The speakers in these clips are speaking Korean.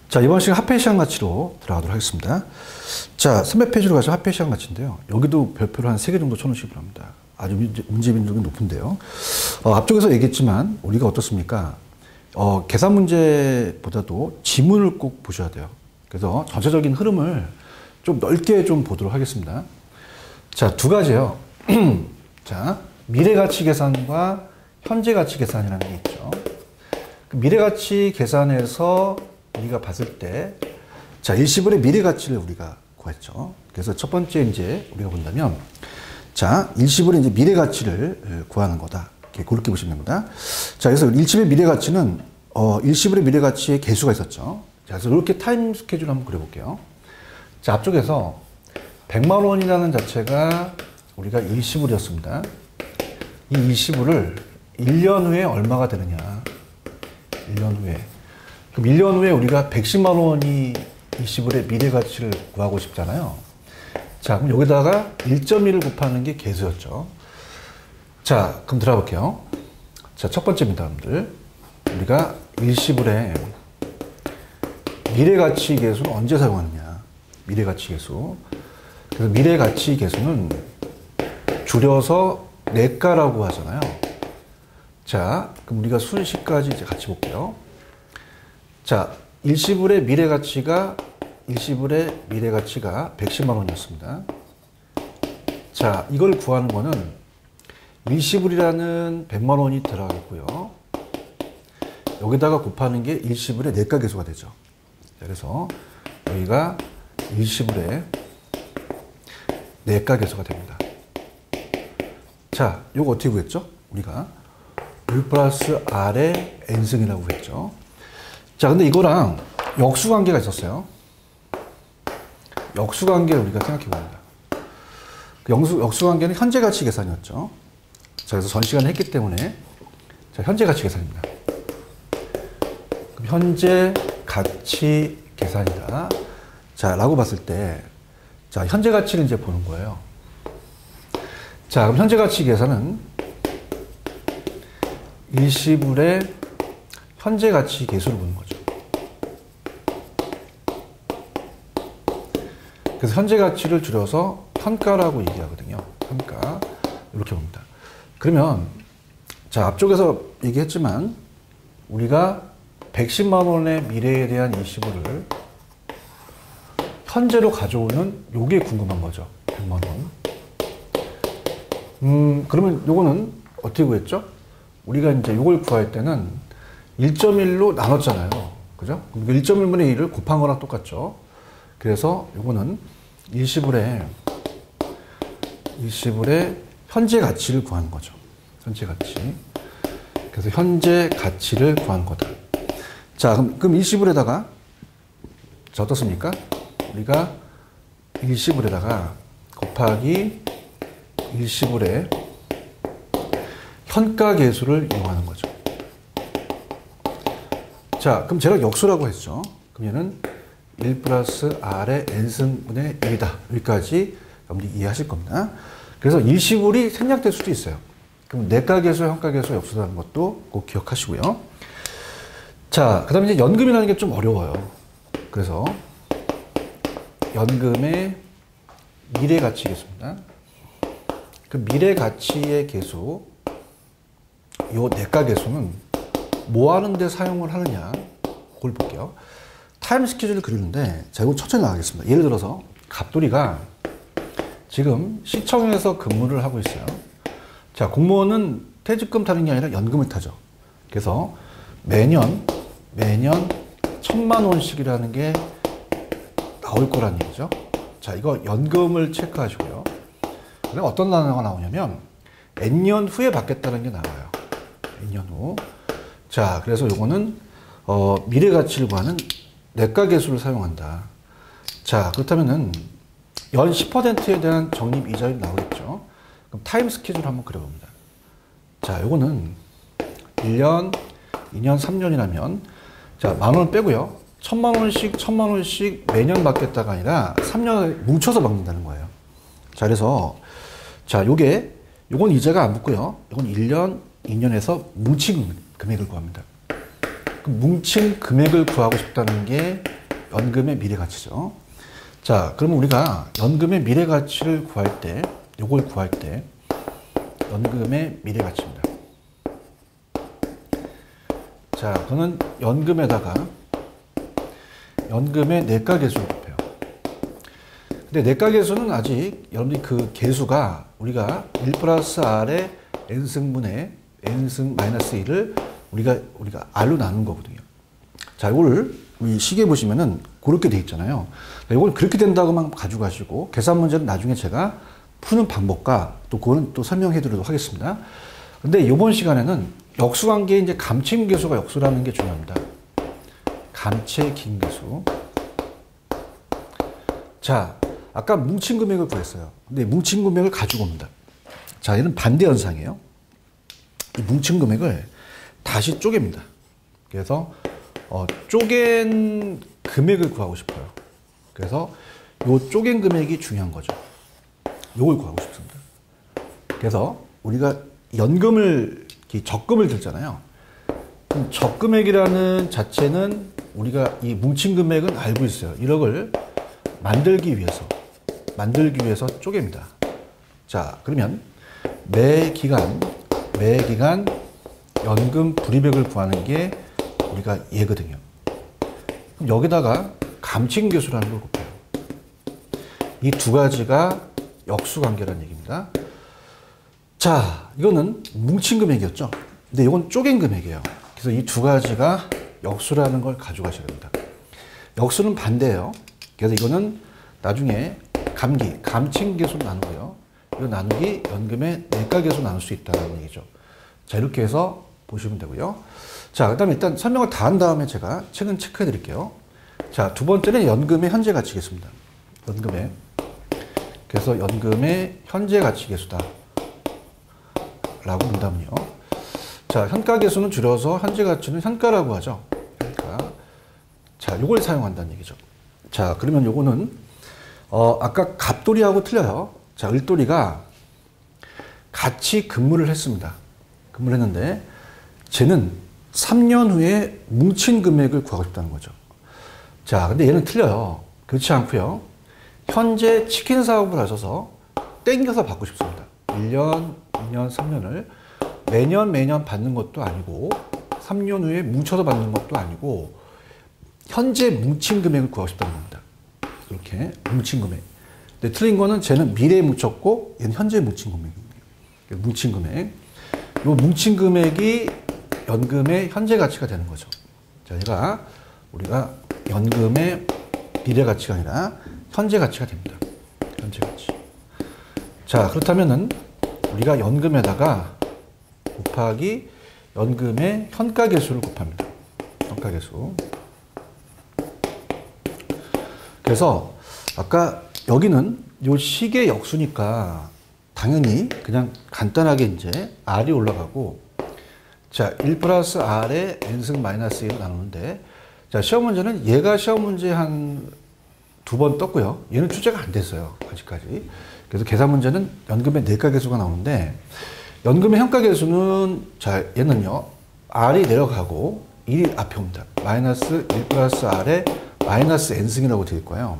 자, 이번 시간 합계 시간 가치로 들어가도록 하겠습니다. 자, 300페이지로 가서 합계 시간 가치인데요. 여기도 별표를 한 3개 정도 쳐놓으시기 바랍니다. 아주 문제 빈도가 높은데요. 앞쪽에서 얘기했지만 우리가 어떻습니까? 계산 문제보다도 지문을 꼭 보셔야 돼요. 그래서 전체적인 흐름을 좀 넓게 좀 보도록 하겠습니다. 자, 두 가지요. 자, 미래가치 계산과 현재가치 계산이라는 게 있죠. 그 미래가치 계산에서 우리가 봤을 때, 자, 일시불의 미래가치를 우리가 구했죠. 그래서 첫 번째 이제 우리가 본다면, 자, 일시불의 이제 미래가치를 구하는 거다. 이렇게 그렇게 보시면 됩니다. 자, 그래서 일시불의 미래가치는, 일시불의 미래가치의 개수가 있었죠. 자, 그래서 이렇게 타임 스케줄 한번 그려볼게요. 자, 앞쪽에서 100만 원이라는 자체가 우리가 일시불이었습니다. 이 일시불을 1년 후에 얼마가 되느냐. 1년 후에. 그럼 1년 후에 우리가 110만 원이 일시불의 미래가치를 구하고 싶잖아요. 자, 그럼 여기다가 1.1을 곱하는 게 개수였죠. 자, 그럼 들어가 볼게요. 자, 첫 번째입니다, 여러분들. 우리가 일시불의 미래가치 계수는 언제 사용하느냐. 미래가치 계수. 그래서 미래가치 계수는 줄여서 내가라고 하잖아요. 자, 그럼 우리가 순식까지 이제 같이 볼게요. 자, 일시불의 미래가치가 110만 원이었습니다. 자, 이걸 구하는 거는 일시불이라는 100만 원이 들어가겠고요. 여기다가 곱하는 게 일시불의 내가 계수가 되죠. 그래서 여기가 일시불의 내가 계수가 됩니다. 자, 이거 어떻게 구했죠? 우리가 1 플러스 R의 n승이라고 했죠. 자, 근데 이거랑 역수관계가 있었어요. 역수관계를 우리가 생각해 봅니다. 그 역수관계는 현재가치 계산이었죠. 자, 그래서 전 시간에 했기 때문에 자, 현재가치 계산입니다. 그럼 현재가치 계산이다. 자, 라고 봤을 때, 자, 현재가치를 이제 보는 거예요. 자, 그럼 현재가치 계산은 일시불의 현재가치 계수를 보는 거죠. 그래서 현재가치를 줄여서 현가라고 얘기하거든요. 현가. 이렇게 봅니다. 그러면, 자, 앞쪽에서 얘기했지만, 우리가 110만 원의 미래에 대한 일시불을 현재로 가져오는 요게 궁금한 거죠. 100만 원. 그러면 요거는 어떻게 구했죠? 우리가 이제 요걸 구할 때는 1.1로 나눴잖아요. 그죠? 1.1분의 1을 곱한 거랑 똑같죠. 그래서 요거는 일시불의 현재 가치를 구하는 거죠. 현재 가치. 그래서 현재 가치를 구하는 거다. 자, 그럼 일시불에다가, 자, 어떻습니까? 우리가 일시불에다가 곱하기 일시불의 현가 계수를 이용하는 거죠. 자, 그럼 제가 역수라고 했죠. 그럼 얘는 1 플러스 R의 n승분의 1이다. 여기까지 여러분들이 이해하실 겁니다. 그래서 일시불이 생략될 수도 있어요. 그럼 내가 계수, 현가 계수, 역수라는 것도 꼭 기억하시고요. 자, 그 다음에 이제 연금이라는 게 좀 어려워요. 그래서 연금의 미래가치 계수입니다. 그 미래가치의 계수, 요 내가 계수는 뭐 하는데 사용을 하느냐, 그걸 볼게요. 타임 스케줄을 그리는데, 자, 이거 천천히 나가겠습니다. 예를 들어서, 갑돌이가 지금 시청에서 근무를 하고 있어요. 자, 공무원은 퇴직금 타는 게 아니라 연금을 타죠. 그래서 매년 1,000만 원씩이라는 게 나올 거란 얘기죠. 자, 이거 연금을 체크하시고요. 그럼 어떤 단어가 나오냐면, N년 후에 받겠다는 게 나와요. N년 후. 자, 그래서 요거는, 미래가치를 구하는 내가 계수를 사용한다. 자, 그렇다면은, 연 10%에 대한 적립 이자율이 나오겠죠. 그럼 타임 스케줄 한번 그려봅니다. 자, 요거는 1년, 2년, 3년이라면, 자, 10,000원 빼고요. 1,000만 원씩 매년 받겠다가 아니라 3년을 뭉쳐서 받는다는 거예요. 자, 그래서, 자, 요건 이자가 안 붙고요. 요건 1년, 2년에서 뭉친 금액을 구합니다. 그 뭉친 금액을 구하고 싶다는 게 연금의 미래가치죠. 자, 그러면 우리가 연금의 미래가치를 구할 때, 요걸 구할 때 연금의 미래가치입니다. 자, 그거는 연금에다가 연금의 내과계수를 곱해요. 근데 내과계수는 아직 여러분들이 그 계수가 우리가 1 플러스 R의 N승분의 N승 마이너스 1을 우리가 R로 나눈 거거든요. 자, 이거를 우리 시계 보시면은 그렇게 돼 있잖아요. 이걸 그렇게 된다고만 가지고 계산 문제는 나중에 제가 푸는 방법과 또 그거는 또 설명해 드리도록 하겠습니다. 근데 이번 시간에는 역수관계에 이제 감침계수가 역수라는 게 중요합니다. 감채긴계수. 자, 아까 뭉친 금액을 구했어요. 근데 뭉친 금액을 가지고 옵니다. 자, 얘는 반대 현상이에요. 이 뭉친 금액을 다시 쪼갭니다. 그래서 쪼갠 금액을 구하고 싶어요. 그래서 요 쪼갠 금액이 중요한 거죠. 요걸 구하고 싶습니다. 그래서 우리가 연금을, 적금을 들잖아요. 그럼 적금액이라는 자체는 우리가 이 뭉친 금액은 알고 있어요. 1억을 만들기 위해서 쪼갭니다. 자, 그러면 매 기간 연금 불이백을 구하는 게 우리가 얘거든요. 그럼 여기다가 감침계수라는 걸 곱해요. 이 두 가지가 역수관계라는 얘기입니다. 자, 이거는 뭉친 금액이었죠. 근데 이건 쪼갠 금액이에요. 그래서 이 두 가지가 역수라는 걸 가져가셔야 됩니다. 역수는 반대예요. 그래서 이거는 나중에 감침계수로 나누고요. 이거 나누기 연금의 내과계수로 나눌 수 있다는 얘기죠. 자, 이렇게 해서 보시면 되고요. 자, 그 다음에 일단 설명을 다 한 다음에 제가 책은 체크해 드릴게요. 자, 두 번째는 연금의 현재 가치계수입니다. 그래서 연금의 현재 가치계수다 라고 본다면요. 자, 현가계수는 줄여서 현재 가치는 현가라고 하죠. 현가. 자, 요걸 사용한다는 얘기죠. 자, 그러면 요거는 아까 갑돌이하고 틀려요. 자, 을돌이가 같이 근무를 했습니다. 근무를 했는데 쟤는 3년 후에 뭉친 금액을 구하고 싶다는 거죠. 자, 근데 얘는 틀려요. 그렇지 않고요. 현재 치킨 사업을 하셔서 땡겨서 받고 싶습니다. 1년, 2년, 3년을 매년 받는 것도 아니고 3년 후에 뭉쳐서 받는 것도 아니고 현재 뭉친 금액을 구하고 싶다는 겁니다. 이렇게 뭉친 금액. 근데 틀린 거는 쟤는 미래에 뭉쳤고 얘는 현재 뭉친 금액입니다. 뭉친 금액. 이 뭉친 금액이 연금의 현재 가치가 되는 거죠. 자, 얘가 우리가 연금의 미래 가치가 아니라 현재 가치가 됩니다. 현재 가치. 자, 그렇다면은 우리가 연금에다가 곱하기 연금의 현가계수를 곱합니다. 현가계수. 그래서 아까 여기는 요 식의 역수니까 당연히 그냥 간단하게 이제 R이 올라가고, 자, 1 플러스 R의 N승 마이너스 1을 나누는데, 자, 시험 문제는 얘가 시험 문제 한 2번 떴고요. 얘는 출제가 안 됐어요. 아직까지. 그래서 계산 문제는 연금의 내과계수가 나오는데, 연금의 현가계수는, 자, 얘는요, R이 내려가고 1이 앞에 옵니다. 마이너스 1 플러스 R의 마이너스 N승이라고 되어 있고요.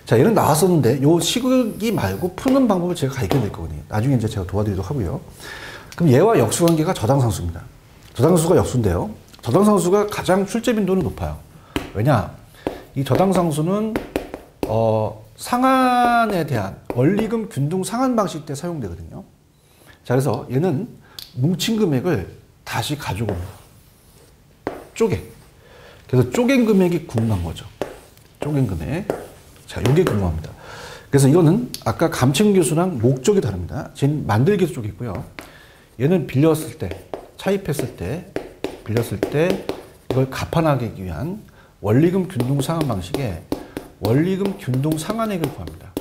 자, 얘는 나왔었는데 요 시그기 말고 푸는 방법을 제가 가르쳐 드릴 거거든요. 나중에 이제 제가 도와드리도록 하고요. 그럼 얘와 역수관계가 저당상수입니다. 저당수가 역수인데요. 저당상수가 가장 출제 빈도는 높아요. 왜냐? 이 저당상수는 상한에 대한 원리금 균등 상한 방식 때 사용되거든요. 자, 그래서 얘는 뭉친 금액을 다시 가지고 옵니다. 쪼개. 그래서 쪼갠 금액이 궁금한 거죠. 쪼갠 금액. 자, 요게 궁금합니다. 그래서 이거는 아까 감침계수랑 목적이 다릅니다. 쟤는 만들기에서 쪼개고요. 얘는 빌렸을 때, 차입했을 때, 빌렸을 때 이걸 갚아나가기 위한 원리금 균등 상한 방식에 원리금 균등 상한액을 구합니다.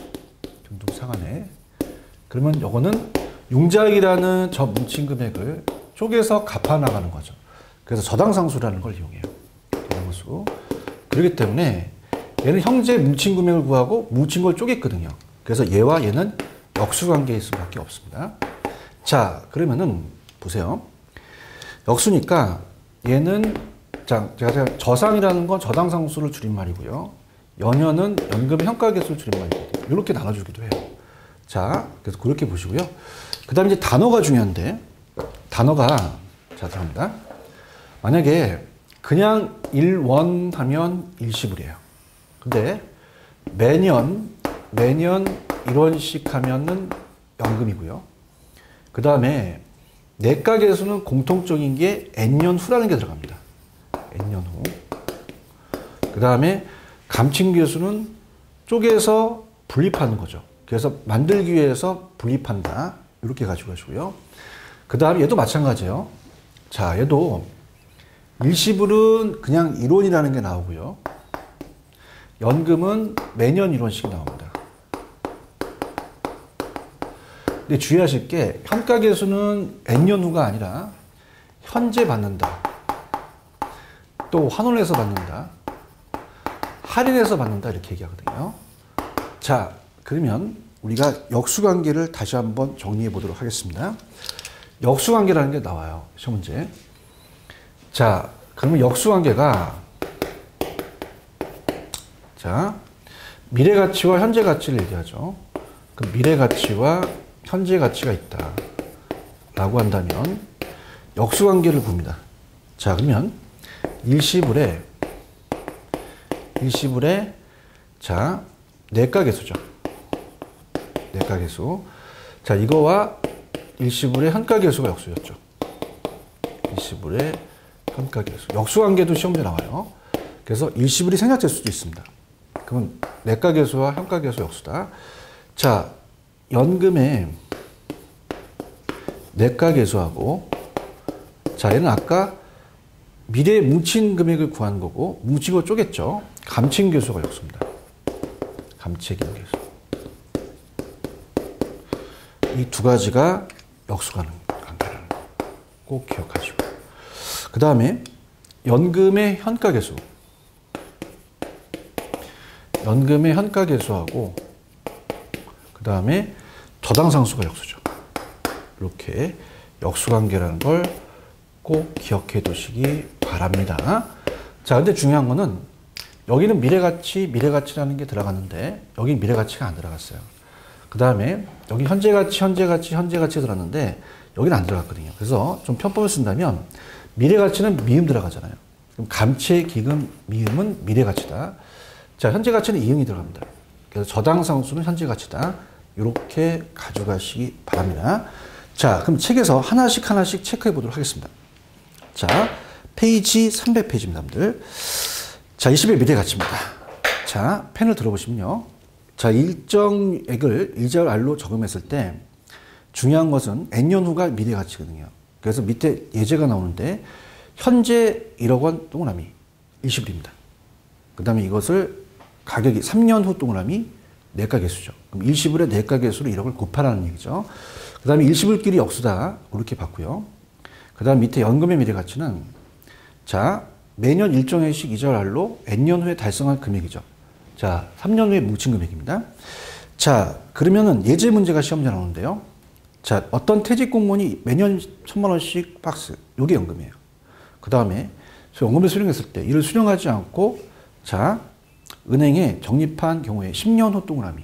균등 상한액. 그러면 요거는 융자액이라는 저 뭉친 금액을 쪼개서 갚아나가는 거죠. 그래서 저당상수라는 걸 이용해요. 저당상수. 그렇기 때문에 얘는 현재 뭉친 금액을 구하고 뭉친 걸 쪼갰거든요. 그래서 얘와 얘는 역수관계일 수밖에 없습니다. 자, 그러면은 보세요. 역수니까 얘는 제가 저상이라는 건 저당상수를 줄임말이고요. 연연은 연금의 현가계수를 줄임말이거든요. 이렇게 나눠주기도 해요. 자, 그래서 그렇게 보시고요. 그 다음에 이제 단어가 중요한데, 단어가, 자, 들어갑니다. 만약에 그냥 일원하면 일시불이에요. 근데 매년 1원씩 하면은 연금이고요. 그 다음에 내가계수는 공통적인 게 N년 후라는 게 들어갑니다. N년 후. 그 다음에 감칭계수는 쪼개서 분립하는 거죠. 그래서 만들기 위해서 분립한다. 이렇게 가지고 가시고요. 그 다음에 얘도 마찬가지예요. 자, 얘도 일시불은 그냥 1원이라는 게 나오고요. 연금은 매년 1원씩 나옵니다. 근데 주의하실 게 현가계수는 N년 후가 아니라 현재 받는다. 또 환원해서 받는다. 할인해서 받는다. 이렇게 얘기하거든요. 자, 그러면 우리가 역수관계를 다시 한번 정리해 보도록 하겠습니다. 역수관계라는 게 나와요. 시험 문제. 자, 그러면 역수관계가 자, 미래가치와 현재가치를 얘기하죠. 그 미래가치와 현재가치가 있다. 라고 한다면 역수관계를 봅니다. 자, 그러면 일시불에 자, 내가계수죠. 내가계수. 자, 이거와 일시불의 현가계수가 역수였죠. 일시불의 현가계수. 역수관계도 시험에 나와요. 그래서 일시불이 생략될 수도 있습니다. 그러면 내가계수와 현가계수 역수다. 자, 연금의 내가계수하고 자, 얘는 아까 미래에 뭉친 금액을 구한 거고 뭉치고 쪼갰죠. 감칭계수가 역수입니다. 감채기계수. 이 두 가지가 역수관계라는 거 꼭 기억하시고. 그 다음에 연금의 현가계수. 연금의 현가계수하고 그 다음에 저당상수가 역수죠. 이렇게 역수관계라는 걸 꼭 기억해 두시기 바랍니다. 자, 근데 중요한 거는 여기는 미래가치라는 게 들어갔는데 여기 미래가치가 안 들어갔어요. 그 다음에 여기 현재가치 들어갔는데 여기는 안 들어갔거든요. 그래서 좀 편법을 쓴다면 미래가치는 미음 들어가잖아요. 그럼 감채기금 미음은 미래가치다. 자, 현재가치는 이응이 들어갑니다. 그래서 저당상수는 현재가치다. 이렇게 가져가시기 바랍니다. 자, 그럼 책에서 하나씩 체크해 보도록 하겠습니다. 자, 페이지 300페이지입니다, 여러분들. 자, 20의 미래가치입니다. 자, 펜을 들어보시면요. 자, 일정액을 이자율 R로 적용했을 때 중요한 것은 N년 후가 미래가치거든요. 그래서 밑에 예제가 나오는데 현재 1억 원 동그라미 일시불입니다. 그 다음에 이것을 가격이 3년 후 동그라미 내가계수죠. 그럼 일시불의 내가계수로 1억을 곱하라는 얘기죠. 그 다음에 일시불끼리 역수다. 이렇게 봤고요. 그 다음 밑에 연금의 미래가치는 자, 매년 일정액씩 이자율 R로 N년 후에 달성할 금액이죠. 자, 3년 후에 뭉친 금액입니다. 자, 그러면은 예제 문제가 시험에 나오는데요. 자, 어떤 퇴직 공무원이 매년 1,000만 원씩 박스. 요게 연금이에요. 그 다음에 연금을 수령했을 때 이를 수령하지 않고 자, 은행에 적립한 경우에 10년 후 동그라미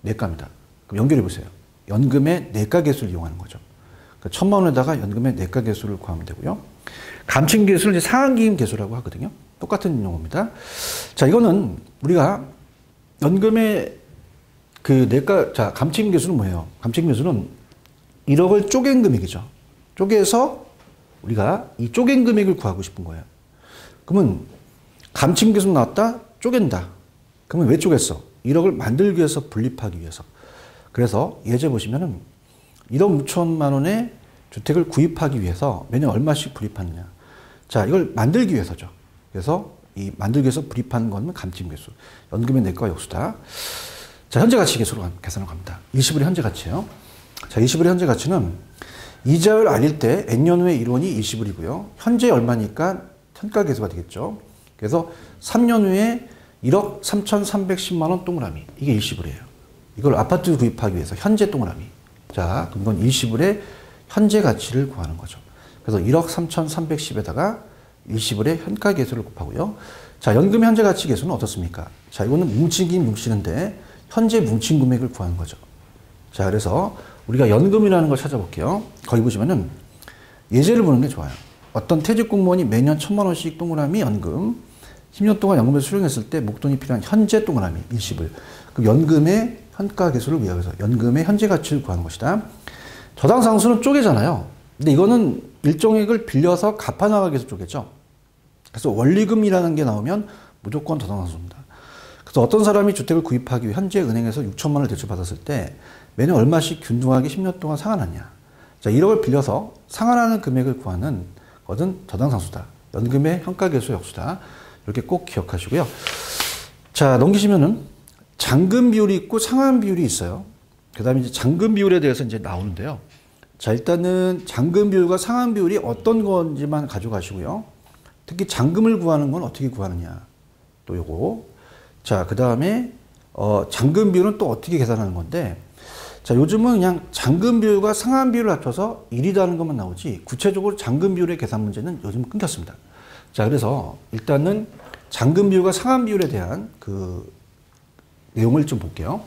내가입니다. 그럼 연결해 보세요. 연금의 내가계수를 이용하는 거죠. 그러니까 1,000만 원에다가 연금의 내가계수를 구하면 되고요. 감칭계수를 이제 상한기임계수라고 하거든요. 똑같은 용어입니다. 자, 이거는 우리가 연금의 그 자, 감칭계수는 뭐예요? 감칭계수는 1억을 쪼갠 금액이죠. 쪼개서 우리가 이 쪼갠 금액을 구하고 싶은 거예요. 그러면 감칭계수 나왔다? 쪼갠다. 그러면 왜 쪼갰어? 1억을 만들기 위해서 분립하기 위해서. 그래서 예제 보시면은 1억 6천만 원의 주택을 구입하기 위해서 매년 얼마씩 분립하느냐. 자, 이걸 만들기 위해서죠. 그래서 이 만들기 위해서 분립하는 건 감칭계수. 연금의 내과 역수다. 자, 현재가치 계수로 계산을 갑니다. 일시불의 현재가치예요. 자, 일시불의 현재가치는 이자율 R일 때 N년 후에 1원이 일시불이고요. 현재 얼마니까 현가계수가 되겠죠. 그래서 3년 후에 1억 3,310만 원 동그라미. 이게 일시불이에요. 이걸 아파트 구입하기 위해서 현재 동그라미. 자, 그럼 이건 일시불의 현재 가치를 구하는 거죠. 그래서 1억 3,310에다가 일시불의 현가 계수를 곱하고요. 자, 연금 현재 가치 계수는 어떻습니까? 자, 이거는 뭉치긴 뭉치는데 현재 뭉친 금액을 구하는 거죠. 자, 그래서 우리가 연금이라는 걸 찾아볼게요. 거기 보시면은 예제를 보는 게 좋아요. 어떤 퇴직 공무원이 매년 1,000만 원씩 동그라미 연금, 10년 동안 연금을 수령했을 때 목돈이 필요한 현재 동그라미 일시불. 그럼 연금의 현가 계수를 위해서 연금의 현재 가치를 구하는 것이다. 저당 상수는 쪼개잖아요. 근데 이거는 일정액을 빌려서 갚아나가기 위해서 쪼개죠. 그래서 원리금이라는 게 나오면 무조건 저당 상수입니다. 그래서 어떤 사람이 주택을 구입하기 위해 현재 은행에서 6천만 원을 대출받았을 때 매년 얼마씩 균등하게 10년 동안 상환하냐. 자, 1억을 빌려서 상환하는 금액을 구하는 것은 저당 상수다. 연금의 현가 계수 역수다. 이렇게 꼭 기억하시고요. 자, 넘기시면은 잔금 비율이 있고 상환 비율이 있어요. 그 다음에 이제 잔금 비율에 대해서 이제 나오는데요. 자, 일단은 잔금 비율과 상환 비율이 어떤 건지만 가져가시고요. 특히 잔금을 구하는 건 어떻게 구하느냐. 또 요거. 자, 그 다음에, 잔금 비율은 또 어떻게 계산하는 건데, 자, 요즘은 그냥 잔금 비율과 상환 비율을 합쳐서 1이라는 것만 나오지, 구체적으로 잔금 비율의 계산 문제는 요즘 끊겼습니다. 자, 그래서 일단은 잔금 비율과 상환 비율에 대한 그 내용을 좀 볼게요.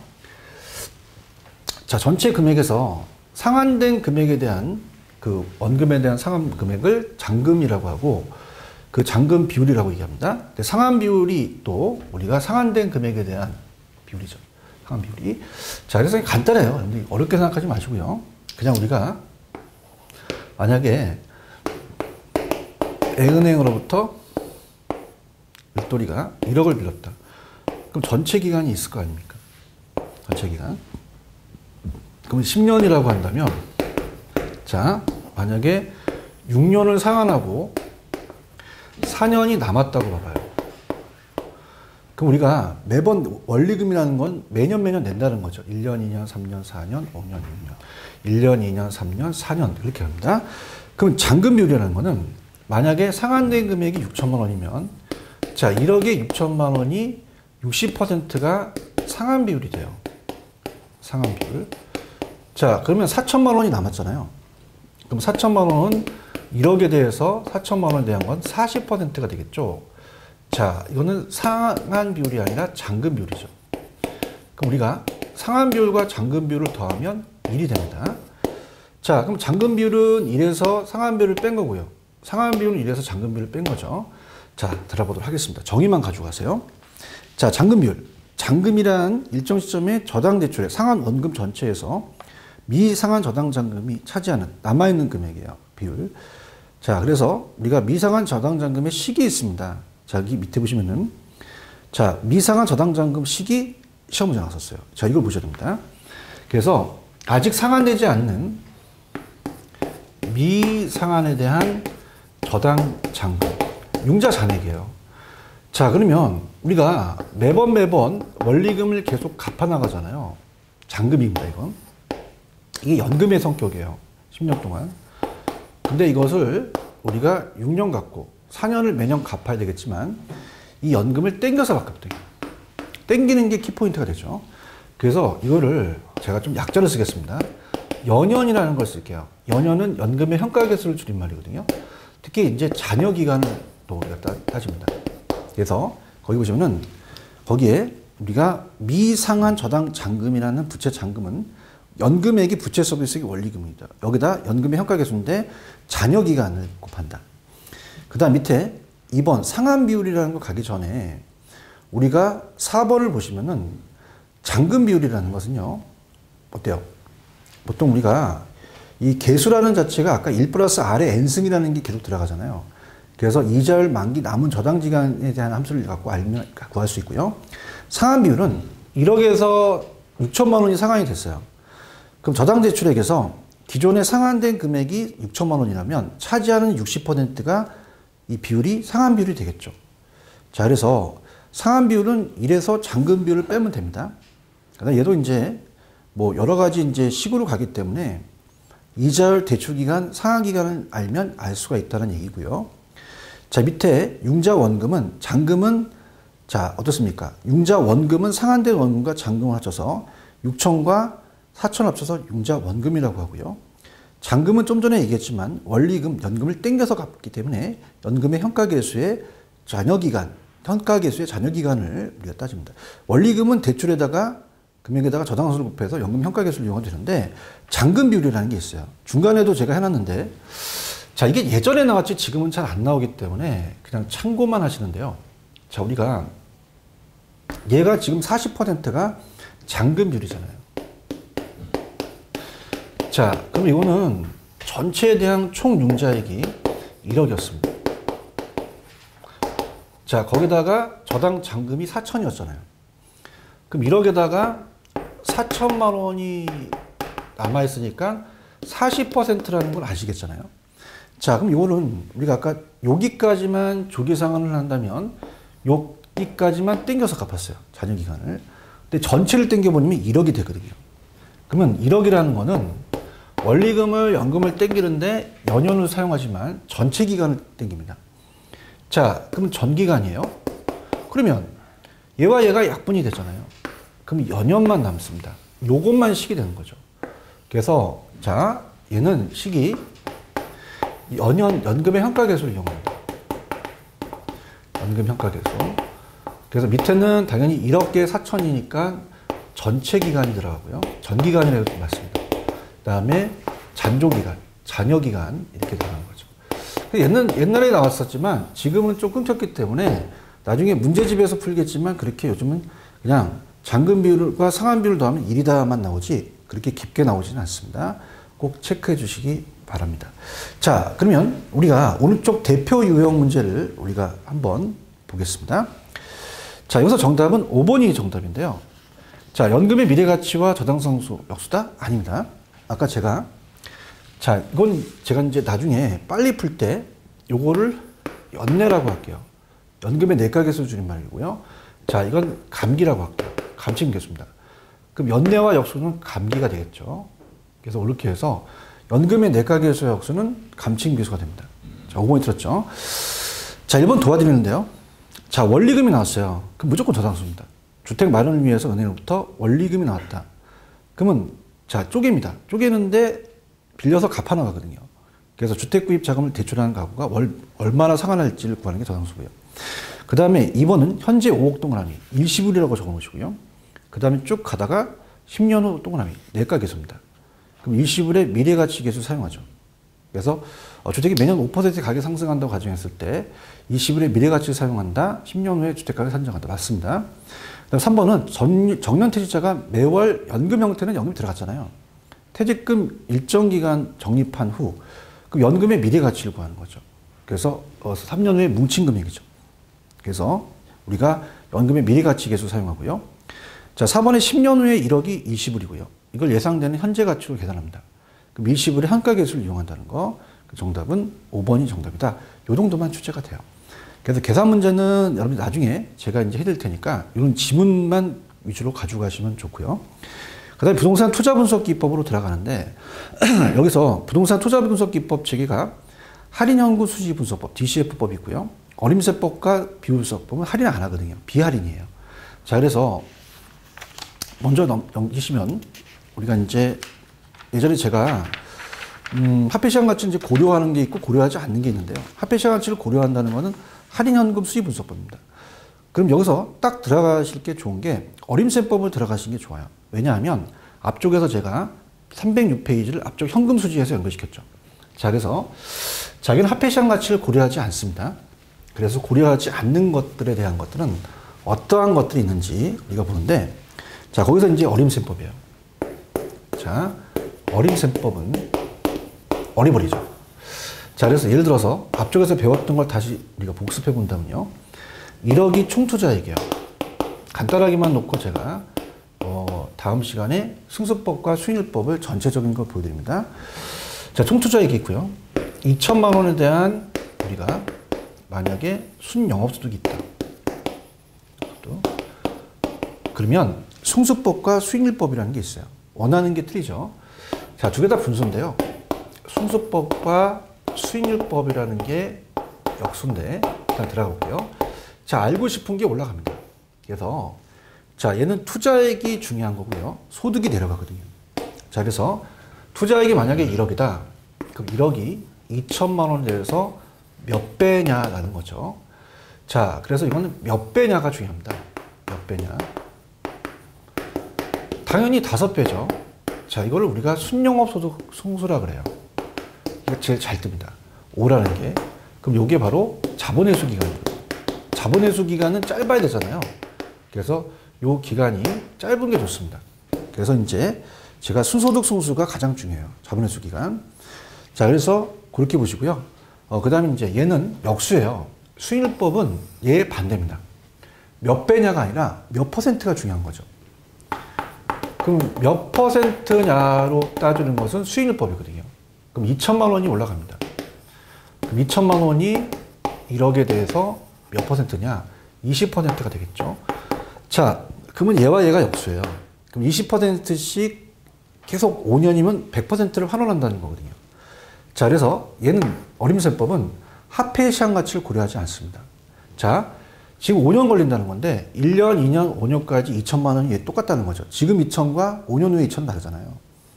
자, 전체 금액에서 상환된 금액에 대한 그 원금에 대한 상환 금액을 잔금이라고 하고 그 잔금 비율이라고 얘기합니다. 상환 비율이 또 우리가 상환된 금액에 대한 비율이죠. 상환 비율이. 자, 그래서 간단해요. 어렵게 생각하지 마시고요. 그냥 우리가 만약에 A은행으로부터 일돌이가 1억을 빌렸다. 그럼 전체 기간이 있을 거 아닙니까? 전체 기간. 그럼 10년이라고 한다면, 자, 만약에 6년을 상환하고 4년이 남았다고 봐봐요. 그럼 우리가 매번 원리금이라는 건 매년 낸다는 거죠. 1년, 2년, 3년, 4년, 5년, 6년. 1년, 2년, 3년, 4년. 이렇게 합니다. 그럼 잔금 비율이라는 거는 만약에 상환된 금액이 6천만 원이면, 자, 1억에 6천만 원이 60%가 상환 비율이 돼요. 상환 비율. 자, 그러면 4천만 원이 남았잖아요. 그럼 4천만 원은 1억에 대해서 4천만 원에 대한 건 40%가 되겠죠. 자, 이거는 상환 비율이 아니라 잔금 비율이죠. 그럼 우리가 상환 비율과 잔금 비율을 더하면 1이 됩니다. 자, 그럼 잔금 비율은 1에서 상환 비율을 뺀 거고요. 상환 비율은 1에서 잔금 비율을 뺀 거죠. 자, 들어보도록 하겠습니다. 정의만 가져가세요. 자, 잔금 비율. 잔금이란 일정 시점에 저당 대출의 상환 원금 전체에서 미상환 저당 잔금이 차지하는 남아있는 금액이에요. 비율. 자, 그래서 우리가 미상환 저당 잔금의 식이 있습니다. 자, 여기 밑에 보시면은, 자, 미상환 저당 잔금 식이 시험 문제 나왔었어요. 자, 이걸 보셔야 됩니다. 그래서 아직 상환되지 않는 미상환에 대한 저당 잔금. 융자 잔액이에요. 자, 그러면 우리가 매번 원리금을 계속 갚아 나가잖아요. 잔금입니다, 이건. 이게 연금의 성격이에요. 10년 동안. 근데 이것을 우리가 6년 갚고 4년을 매년 갚아야 되겠지만 이 연금을 땡겨서 갚거든요. 땡기는 게 키포인트가 되죠. 그래서 이거를 제가 좀 약자를 쓰겠습니다. 연연이라는 걸 쓸게요. 연연은 연금의 현가 계수를 줄임말이거든요. 특히 이제 잔여 기간을 또 우리가 따집니다. 그래서 거기 보시면은 거기에 우리가 미상환 저당 잔금이라는 부채 잔금은 연금액이 부채 서비스액의 원리금입니다. 여기다 연금의 현가 계수인데 잔여 기간을 곱한다. 그 다음 밑에 2번 상환 비율이라는 거 가기 전에 우리가 4번을 보시면은 잔금 비율이라는 것은요. 어때요? 보통 우리가 이 계수라는 자체가 아까 1 플러스 R의 n승이라는 게 계속 들어가잖아요. 그래서 이자율 만기 남은 저당 기간에 대한 함수를 갖고 알면 구할 수 있고요. 상환 비율은 1억에서 6천만 원이 상환이 됐어요. 그럼 저당 대출액에서 기존에 상환된 금액이 6천만 원이라면 차지하는 60%가 이 비율이 상환 비율이 되겠죠. 자, 그래서 상환 비율은 1에서 잔금 비율을 빼면 됩니다. 그다음 얘도 이제 뭐 여러 가지 이제 식으로 가기 때문에 이자율 대출 기간, 상환 기간을 알면 알 수가 있다는 얘기고요. 자, 밑에 융자 원금은 잔금은 자, 어떻습니까? 융자 원금은 상환된 원금과 잔금을 합쳐서 6천과 4천 합쳐서 융자 원금이라고 하고요. 잔금은 좀 전에 얘기했지만 원리금, 연금을 땡겨서 갚기 때문에 연금의 현가계수의 잔여기간, 현가계수의 잔여기간을 우리가 따집니다. 원리금은 대출에다가 금액에다가 저당수를 곱해서 연금 현가계수를 이용하면 되는데 잔금 비율이라는 게 있어요. 중간에도 제가 해놨는데 자, 이게 예전에 나왔지 지금은 잘 안 나오기 때문에 그냥 참고만 하시는데요. 자, 우리가 얘가 지금 40%가 잔금 비율이잖아요. 자, 그럼 이거는 전체에 대한 총 융자액이 1억이었습니다. 자, 거기다가 저당 잔금이 4천이었잖아요. 그럼 1억에다가 4천만 원이 남아있으니까 40%라는 걸 아시겠잖아요. 자, 그럼 이거는 우리가 아까 여기까지만 조기상환을 한다면 여기까지만 땡겨서 갚았어요. 잔여기간을. 근데 전체를 땡겨버리면 1억이 되거든요. 그러면 1억이라는 거는 원리금을, 연금을 땡기는데 연연을 사용하지만 전체 기간을 땡깁니다. 자, 그럼 전기간이에요. 그러면 얘와 얘가 약분이 됐잖아요. 그럼 연연만 남습니다. 요것만 식이 되는 거죠. 그래서 자, 얘는 식이 연금의 현가계수를 이용합니다. 연금 현가계수. 그래서 밑에는 당연히 1억 개 4천이니까 전체 기간이 들어가고요. 전기간이라고 맞습니다. 그 다음에 잔조기간, 잔여기간 이렇게 들어가는 거죠. 옛날에 나왔었지만 지금은 좀 끊겼기 때문에 나중에 문제집에서 풀겠지만 그렇게 요즘은 그냥 잔금 비율과 상환 비율을 더하면 1이다만 나오지 그렇게 깊게 나오지는 않습니다. 꼭 체크해 주시기 바랍니다. 자, 그러면 우리가 오른쪽 대표 유형 문제를 우리가 한번 보겠습니다. 자, 여기서 정답은 5번이 정답인데요. 자, 연금의 미래가치와 저당상수 역수다? 아닙니다. 아까 제가 이건 제가 이제 나중에 빨리 풀 때 요거를 연내라고 할게요. 연금의 내가계수 줄임말이고요. 자, 이건 감기라고 할게요. 감침계수입니다. 그럼 연내와 역수는 감기가 되겠죠. 그래서 이렇게 해서 연금의 내가계수와 역수는 감침계수가 됩니다. 자, 5번이 들었죠. 자, 1번 도와드리는데요. 자, 원리금이 나왔어요. 그럼 무조건 저당수입니다. 주택 마련을 위해서 은행으로부터 원리금이 나왔다. 그러면 자, 쪼개입니다. 쪼개는데 빌려서 갚아나가거든요. 그래서 주택구입 자금을 대출하는 가구가 얼마나 상환할지를 구하는 게 저당수고요. 그 다음에 2번은 현재 5억 동그라미 일시불이라고 적어 놓으시고요. 그 다음에 쭉 가다가 10년 후 동그라미 내가계수입니다. 그럼 일시불의 미래가치계수 사용하죠. 그래서 주택이 매년 5% 가격 상승한다고 가정했을 때 일시불의 미래가치를 사용한다. 10년 후에 주택가격 산정한다. 맞습니다. 그다음 3번은 정년퇴직자가 매월 연금 형태는 연금이 들어갔잖아요. 퇴직금 일정 기간 적립한 후 그럼 연금의 미래가치를 구하는 거죠. 그래서 3년 후에 뭉친 금액이죠. 그래서 우리가 연금의 미래가치 계수 사용하고요. 자, 4번에 10년 후에 1억이 일시불이고요. 이걸 예상되는 현재 가치로 계산합니다. 그럼 일시불의 한가계수를 이용한다는 거. 그 정답은 5번이 정답이다. 요 정도만 출제가 돼요. 그래서 계산 문제는 여러분 나중에 제가 이제 해드릴 테니까 이런 지문만 위주로 가져가시면 좋고요. 그 다음에 부동산 투자분석기법으로 들어가는데 여기서 부동산 투자분석기법 체계가 할인연구 수지분석법 DCF법이 있고요. 어림세법과 비율분석법은 할인 안 하거든요. 비할인이에요. 자, 그래서 먼저 넘기시면 우리가 이제 예전에 제가 화폐시장 가치 이제 고려하는 게 있고 고려하지 않는 게 있는데요. 화폐시장 가치를 고려한다는 것은 할인연금 수지분석법입니다. 그럼 여기서 딱 들어가실 게 좋은 게 어림셈법을 들어가시는 게 좋아요. 왜냐하면 앞쪽에서 제가 306페이지를 앞쪽 현금 수지에서 연결시켰죠. 자, 그래서 자기는 화폐시장 가치를 고려하지 않습니다. 그래서 고려하지 않는 것들에 대한 것들은 어떠한 것들이 있는지 우리가 보는데, 자, 거기서 이제 어림셈법이에요. 자, 어림셈법은 어리버리죠. 자, 그래서 예를 들어서 앞쪽에서 배웠던 걸 다시 우리가 복습해 본다면요. 1억이 총투자액이에요. 간단하게만 놓고 제가 다음 시간에 승수법과 수익률법을 전체적인 걸 보여드립니다. 자, 총투자액이 있고요. 2천만 원에 대한 우리가 만약에 순영업소득이 있다. 그러면 승수법과 수익률법이라는 게 있어요. 원하는 게 틀리죠. 자, 두 개 다 분수인데요. 승수법과 수익률법이라는 게 역수인데 일단 들어가 볼게요. 자, 알고 싶은 게 올라갑니다. 그래서 자, 얘는 투자액이 중요한 거고요. 소득이 내려가거든요. 자, 그래서 투자액이 만약에 1억이다. 그럼 1억이 2천만 원에 대해서 몇 배냐라는 거죠. 자, 그래서 이거는 몇 배냐가 중요합니다. 몇 배냐. 당연히 5배죠. 자, 이거를 우리가 순영업소득 승수라 그래요. 이게 제일 잘 뜹니다. 5라는 게. 그럼 이게 바로 자본회수 기간이거든요. 자본회수 기간은 짧아야 되잖아요. 그래서 이 기간이 짧은 게 좋습니다. 그래서 이제 제가 순소득 승수가 가장 중요해요. 자본회수 기간. 자, 그래서 그렇게 보시고요. 그 다음에 이제 얘는 역수예요. 수익률법은 얘의 반대입니다. 몇 배냐가 아니라 몇 퍼센트가 중요한 거죠. 그럼 몇 퍼센트냐로 따지는 것은 수익률법이거든요. 그럼 2천만 원이 올라갑니다. 그럼 2천만 원이 1억에 대해서 몇 퍼센트냐? 20%가 되겠죠. 자, 그러면 얘와 얘가 역수예요. 그럼 20%씩 계속 5년이면 100%를 환원한다는 거거든요. 자, 그래서 얘는 어림세법은 화폐의 시장 가치를 고려하지 않습니다. 자, 지금 5년 걸린다는 건데 1년, 2년, 5년까지 2천만 원이 얘 똑같다는 거죠. 지금 2천과 5년 후에 2천 다르잖아요.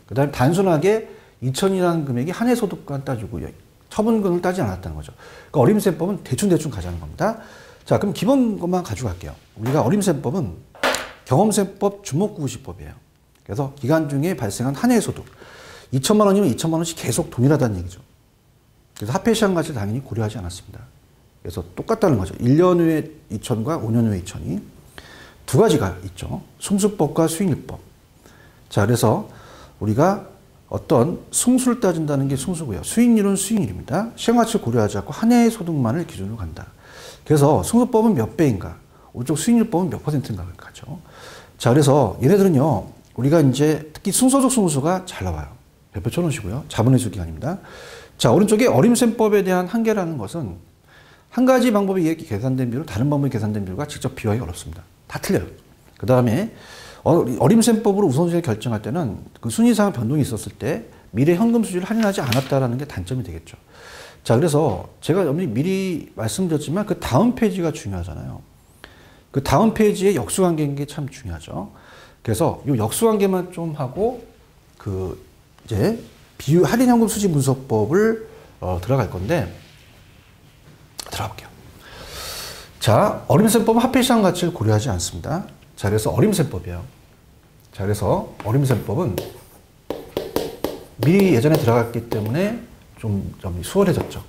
그 다음에 단순하게 2천이라는 금액이 한 해 소득과 따지고 처분금을 따지 않았다는 거죠. 그러니까 어림세법은 대충 가자는 겁니다. 자, 그럼 기본 것만 가지고 갈게요. 우리가 어림세법은 경험세법 주목구구시법이에요. 그래서 기간 중에 발생한 한 해의 소득. 2천만 원이면 2천만 원씩 계속 동일하다는 얘기죠. 그래서 화폐 시장 가치를 당연히 고려하지 않았습니다. 그래서 똑같다는 거죠. 1년 후에 2천과 5년 후에 2천이 두 가지가 있죠. 승수법과 수익률법. 자, 그래서 우리가 어떤 승수를 따진다는 게 승수고요. 수익률은 수익률입니다. 시장 가치를 고려하지 않고 한 해의 소득만을 기준으로 간다. 그래서 승수법은 몇 배인가? 오른쪽 수익률법은 몇 퍼센트인가 가죠. 자, 그래서 얘네들은요, 우리가 이제 특히 순소득 승수가 잘 나와요. 별표 쳐놓으시고요. 자본회수 기간입니다. 자, 오른쪽에 어림셈법에 대한 한계라는 것은 한 가지 방법이 이렇게 계산된 비율, 다른 방법이 계산된 비율과 직접 비교하기 어렵습니다. 다 틀려요. 그 다음에 어림셈법으로 우선순위를 결정할 때는 그 순위상 변동이 있었을 때 미래 현금 수지를 할인하지 않았다라는 게 단점이 되겠죠. 자, 그래서 제가 미리 말씀드렸지만 그 다음 페이지가 중요하잖아요. 그 다음 페이지에 역수관계인 게 참 중요하죠. 그래서 이 역수관계만 좀 하고 이제 비율 할인 현금 수지 분석법을 들어갈 건데 들어갈게요. 자, 어림셈법은 화폐 시장 가치를 고려하지 않습니다. 자, 그래서 어림셈법이에요. 자, 그래서 어림셈법은 미리 예전에 들어갔기 때문에 좀 수월해졌죠.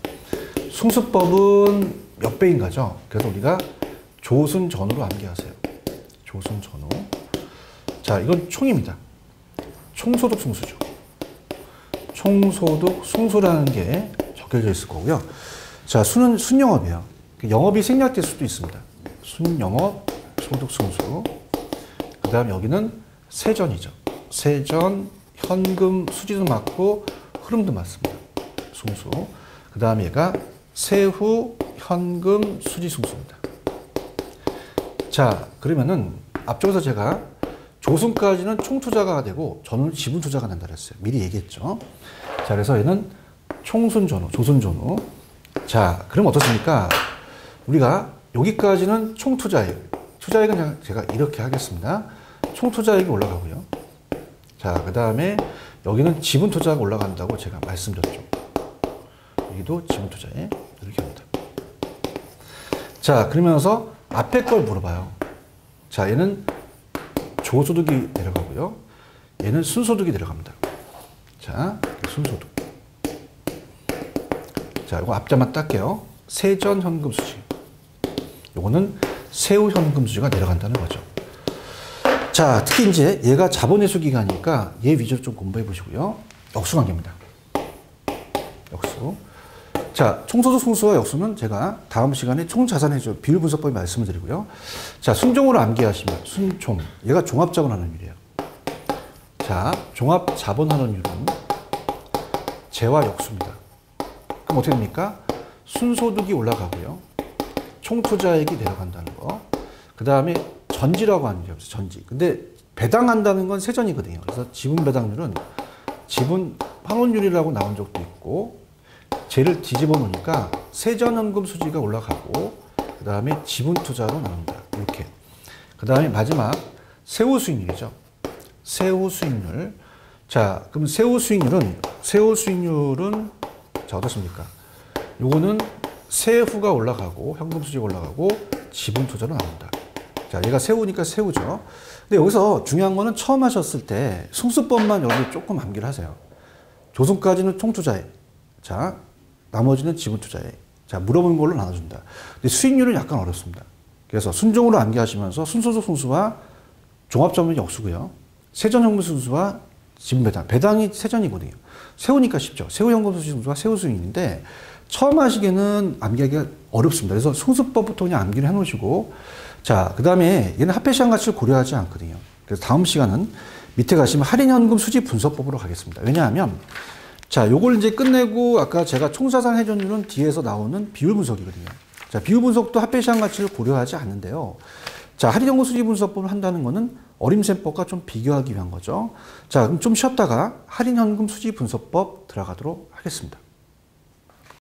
승수법은 몇 배인가죠? 그래서 우리가 조순전후로 암기하세요. 조순전후. 자, 이건 총입니다. 총소득 승수죠. 총소득 승수라는 게 적혀져 있을 거고요. 자, 수는 순영업이에요. 영업이 생략될 수도 있습니다. 순영업, 소득 승수. 그 다음 여기는 세전이죠. 세전, 현금, 수지도 맞고 흐름도 맞습니다. 승수. 그 다음 얘가 세후, 현금, 수지 승수입니다. 자, 그러면은 앞쪽에서 제가 조순까지는 총투자가 되고 전후는 지분투자가 된다 그랬어요. 미리 얘기했죠. 자, 그래서 얘는 총순전후, 조순전후. 자, 그럼 어떻습니까? 우리가 여기까지는 총투자액. 투자액은 그냥 제가 이렇게 하겠습니다. 총투자액이 올라가고요. 자, 그 다음에 여기는 지분투자가 올라간다고 제가 말씀드렸죠. 여기도 지분투자액 이렇게 합니다. 자, 그러면서 앞에 걸 물어봐요. 자, 얘는 조소득이 내려가고요. 얘는 순소득이 내려갑니다. 자, 순소득. 자, 이거 앞자만 딸게요. 세전 현금 수지. 요거는 세후 현금 수지가 내려간다는 거죠. 자, 특히 이제 얘가 자본회수 기간이니까 얘 위주로 좀 공부해 보시고요. 역수관계입니다. 역수. 자, 총소득 승수와 역수는 제가 다음 시간에 총자산회수 비율 분석법에 말씀을 드리고요. 자, 순종으로 암기하시면 순총. 얘가 종합자본환원율이에요. 자, 종합자본환원율은 재와 역수입니다. 그럼 어떻게 됩니까? 순소득이 올라가고요. 총투자액이 내려간다는 거. 그 다음에 전지라고 하는 게 없어요. 전지. 근데 배당한다는 건 세전이거든요. 그래서 지분 배당률은 지분 환원율이라고 나온 적도 있고, 쟤를 뒤집어 놓으니까 세전현금 수지가 올라가고, 그 다음에 지분 투자로 나옵니다. 이렇게. 그 다음에 마지막 세후 수익률이죠. 세후 수익률. 자, 그럼 세후 수익률은 자, 어떻습니까? 요거는 세후가 올라가고 현금 수지가 올라가고 지분 투자로 나온다. 자, 얘가 세후니까 세후죠. 근데 여기서 중요한 거는 처음 하셨을 때 승수법만 여기 조금 암기를 하세요. 조선까지는 총투자액. 자, 나머지는 지분 투자액. 자, 물어본 걸로 나눠준다. 근데 수익률은 약간 어렵습니다. 그래서 순종으로 암기하시면서 순소득 순수와 종합자본 역수고요. 세전현금 순수와 지분 배당. 배당이 세전이거든요. 세후니까 쉽죠. 세후현금 순수와 세후 수익인데 처음 하시기에는 암기하기가 어렵습니다. 그래서 순수법부터 그냥 암기를 해놓으시고 자, 그 다음에 얘는 합계시장 가치를 고려하지 않거든요. 그래서 다음 시간은 밑에 가시면 할인현금 수지 분석법으로 가겠습니다. 왜냐하면 자, 요걸 이제 끝내고 아까 제가 총자산 회전율은 뒤에서 나오는 비율 분석이거든요. 자, 비율 분석도 합계시장 가치를 고려하지 않는데요. 자, 할인연금 수지 분석법을 한다는 거는 어림셈법과 좀 비교하기 위한 거죠. 자, 그럼 좀 쉬었다가 할인연금 수지 분석법 들어가도록 하겠습니다.